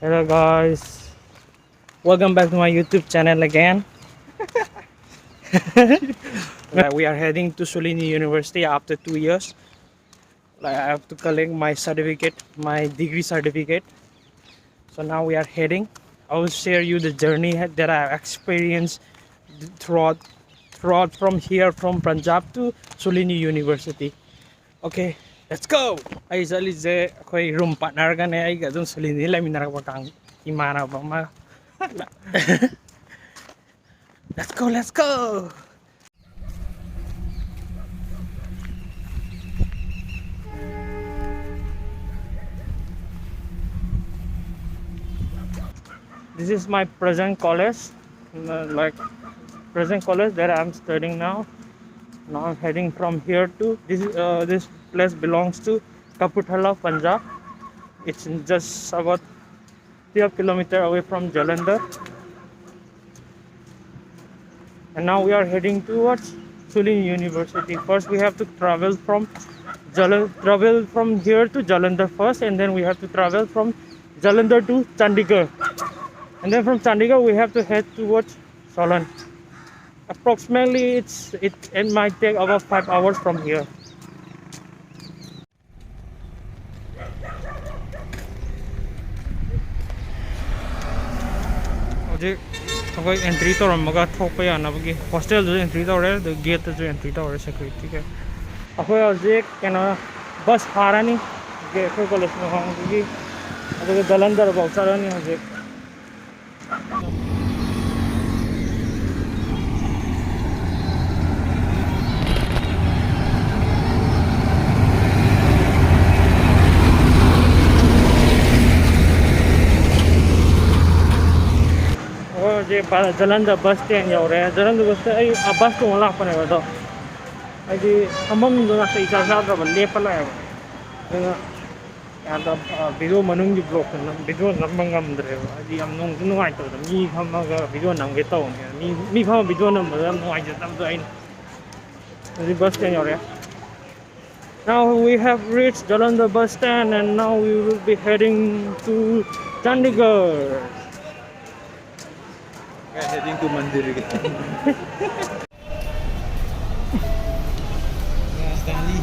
Hello guys, welcome back to my YouTube channel again. We are heading to Shoolini University after 2 years. I have to collect my certificate, my degree certificate. So now we are heading. I will share you the journey that I have experienced throughout from here from Punjab to Shoolini University. Okay, let's go. I usually say koi room partner ka ne ai ga dun Shoolini lai minara kang imana ba ma. Let's go, let's go. This is my present college, present college that I'm studying now. Now I'm heading from here to this place belongs to Kapurthala, Punjab. It's just about 12 kilometers away from Jalandhar. And now we are heading towards Shoolini University. First, we have to travel from here to Jalandhar first, and then we have to travel from Jalandhar to Chandigarh, and then from Chandigarh we have to head towards Solan. Approximately, it might take about 5 hours from here. Okay, entry to maga thokpa yana bagi hostel jo entry to re the gate jo entry to re security ke akoi ajek kana bus harani ge ko college ma hong gi adu Jalandhar ba charani ajek J Jalandhar bus stand yaw re Jalandhar bus ai bus to la pa ne ba do ai di amam do na sai cha sa ba le pa la ba na ya da video manung di block na video namang am dre ba di am nong nu ai to mi kham ga video nam ge to mi kham video nam ba nu ai ja tam do ai di bus stand yaw re. Now we have reached Jalandhar bus stand and now we will be heading to Chandigarh. Heading to Mandir kita. Stanley.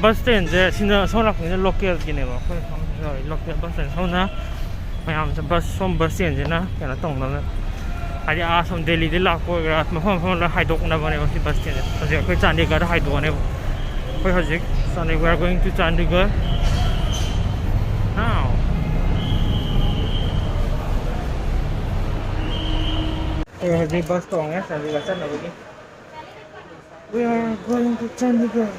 Bus stand je sina sona phang local ki ne ba khoi local bus stand sona mayam bus stand je na kana tong na I asked from Delhi, the last one, my home, I don't know what bus stand. So, Chandigarh, I don't know. So, we are going to Chandigarh now. We are going to Chandigarh.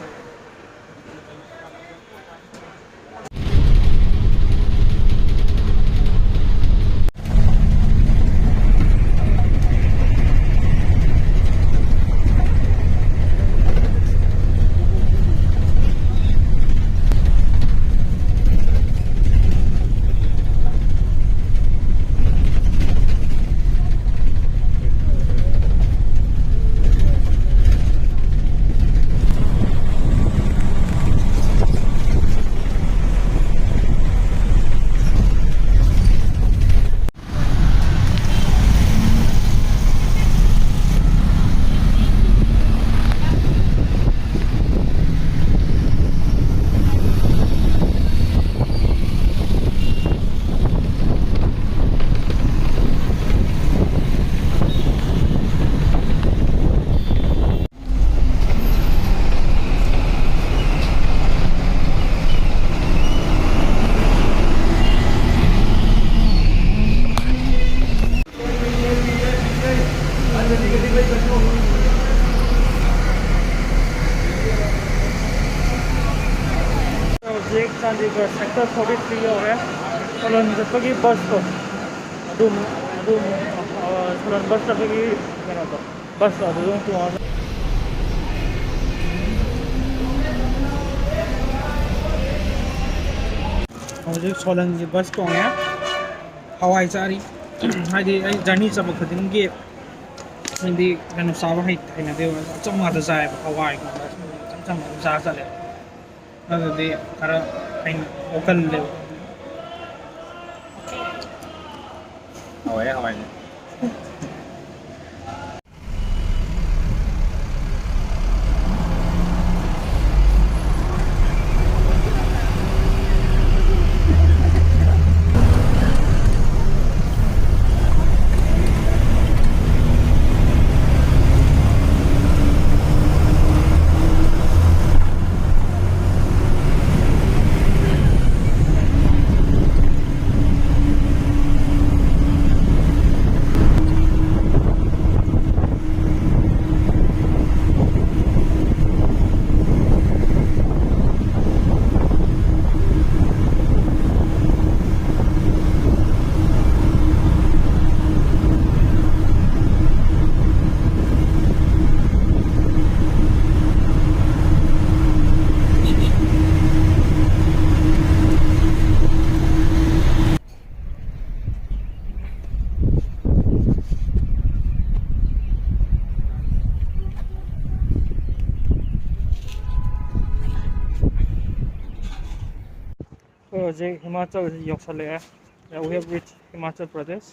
Chandigarh sector 43 हो गया सोलन जैसे कि बस तो सोलन बस जैसे कि क्या तो बस तो वहाँ मुझे सोलन की बस तो है हवाई चारी ꯍꯥꯏꯗꯤ ꯑꯩ ꯖꯔꯅꯤ ꯆꯠꯄ ꯈꯨꯗꯤꯡꯒꯤ ꯍꯥꯏꯗꯤ ꯀꯩꯅꯣ ꯆꯥꯕ ꯍꯩꯅꯗꯦꯕ ꯑꯆꯝ ꯉꯥꯛꯇ ꯆꯥꯏꯕ ꯍꯋꯥꯏꯒꯨꯝꯕ ꯏꯆꯝ ꯆꯝꯕ ꯑꯗꯨꯝ ꯆꯥꯔ ꯆꯠꯂꯦ ꯑꯗꯨꯗꯤ ꯈꯔ ꯋꯥꯈꯜꯂꯦꯕ Hawai hawai. Hojik Himachal Pradesh. We have reached Himachal Pradesh.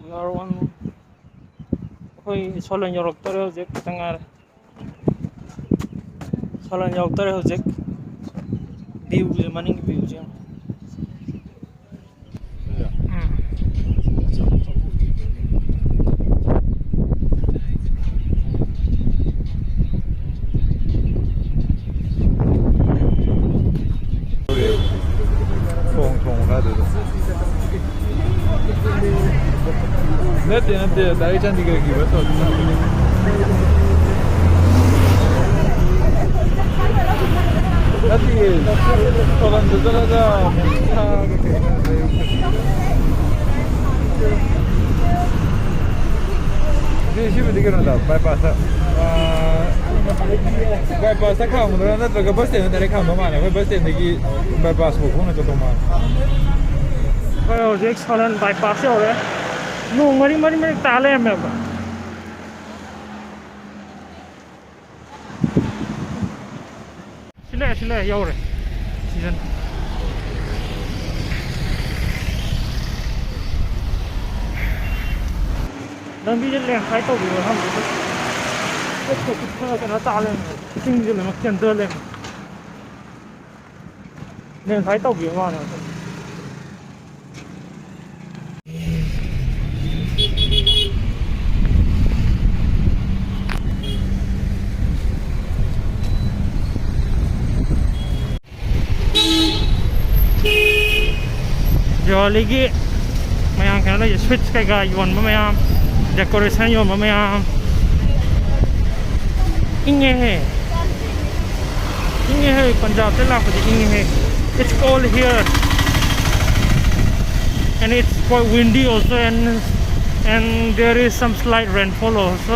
We are on Solan Hojik Tangar Solan Hojik view maning view jam. Nanti dari cantik lagi betul. Nanti solan tu ada di sini dikira ada bypass. Bypass kamu tu nanti terus bus stand dari kamu mana? Bus stand lagi bypass bukan itu mana? Kalau Hojik Solan bypass ya orang. No, mari tale में अब सिले यार season लंबी जल्ले खाई तो भी हम तो कुछ करना ताले में सिंग जल्ले में क्या डले में ने खाई तो भी माना Jolly ki mayam kana ye switch kai ga yon mayam decoration yon mayam inge hai Punjab te la ko inge hai it's cold here and it's quite windy also and there is some slight rainfall also.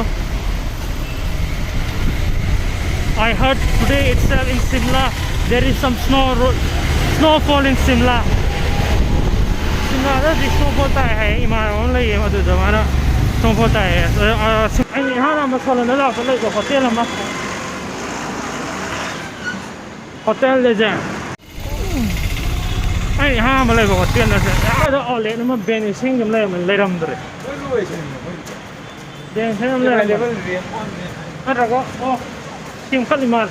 I heard today itself in Simla there is some snowfall in Simla. Simla is snowfall hai ima only ye madu jamana snowfall hai ai yahan na masalan la ko le hotel ma hotel le ja ai yahan ma le ko hotel na ja da all le ma ben sing jam le man le ram dre ben sing le ara ko oh sim khalimar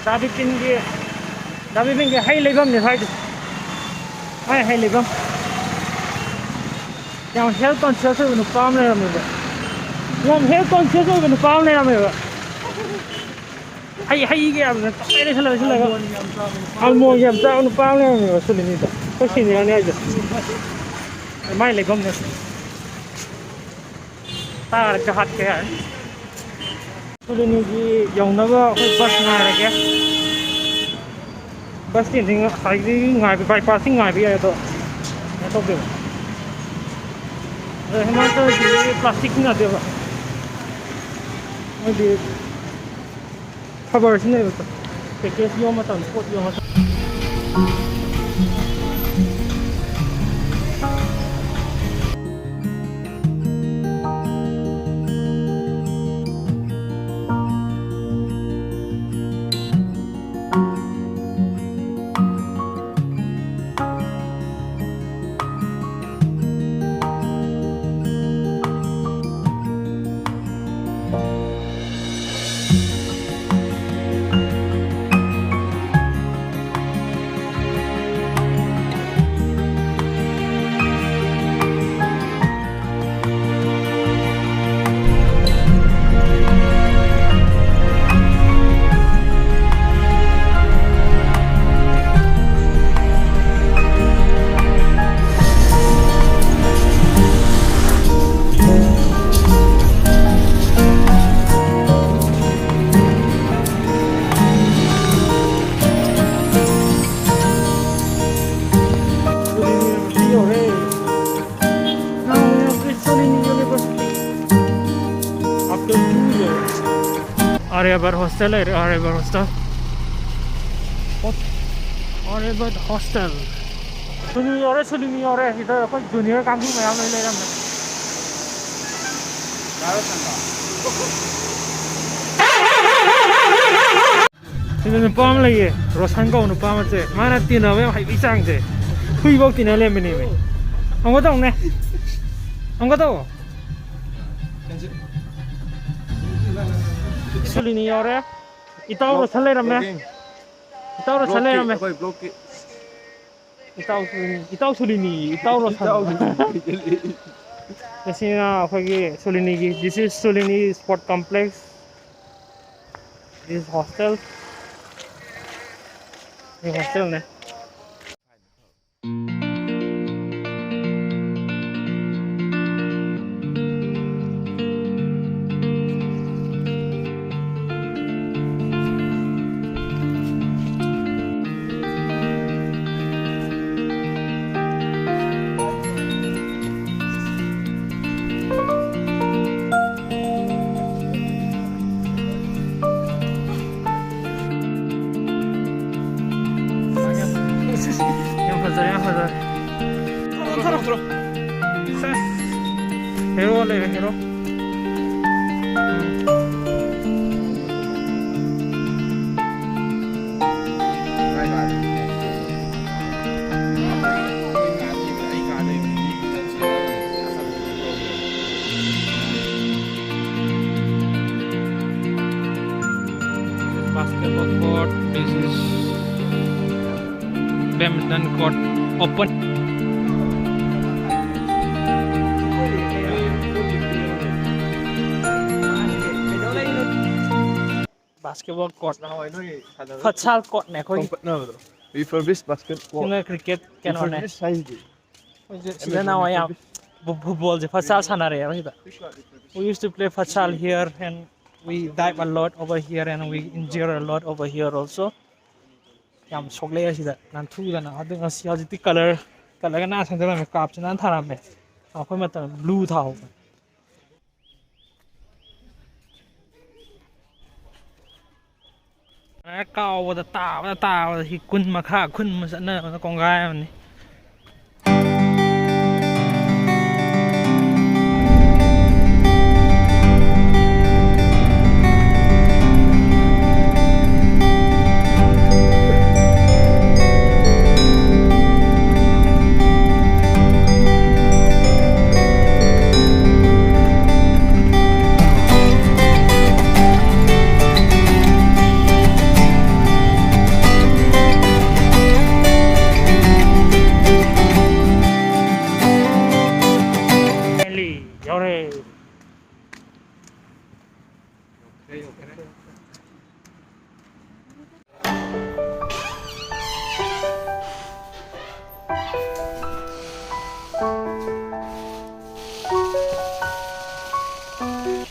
Dabi pin ke hai lebam ni hai lebam yang health conscious nu pam le me yang health conscious nu pam le me hai ge am na tai le sala almo yam ta nu pam le me Shoolini ta ko sin ya ne ja mai lebam ne tar ka hat ke hai Shoolini ki yong na ba koi bus na re ke bus tin thing hai di ngai bi bypass ngai bi ya to ke Himachal ki plastic na de ba ꯃꯣꯏꯗꯤ ꯈꯕꯔꯁꯤꯅꯦꯕ package ꯌꯣꯟꯕ ꯃꯇꯝꯗ ꯄꯣꯠ ꯌꯣꯟꯕ ꯃꯇꯝꯗ after 2 years. Aryabar hostel है Aryabar hostel. What? Aryabar hostel. Shoolini और है इधर अपन junior काम भी मैं आम ले रहा हूँ. इधर पाम लगे रोशन का उन्हें पाम से माना तीन में भाई बिचांग से हुई बहुत तीन ले मिनी में हमको तो उन्हें हमको तो Shoolini और है इताऊ रोशन ले रहा मैं इताऊ रोशन ले रहा मैं इताऊ Shoolini इताऊ रोशन जैसे ना कोई Shoolini की this is Shoolini sport complex this hostel ये hostel ने 들어. 해로 할래 해로. Basketball court. This is badminton court open. Basketball court futsal court ne koi refurbished basketball sina cricket keno ne sila na waya football je futsal sana re yaar we used to play futsal here and we dive a lot over here and we injure a lot over here also yam sogle asida nan thu da na adu ngasi hajiti color ga na sang da me kap chana thara me akhoi mata blue tha ho cao và tao thì quân mà khá quân mà dẫn nó con gái mà này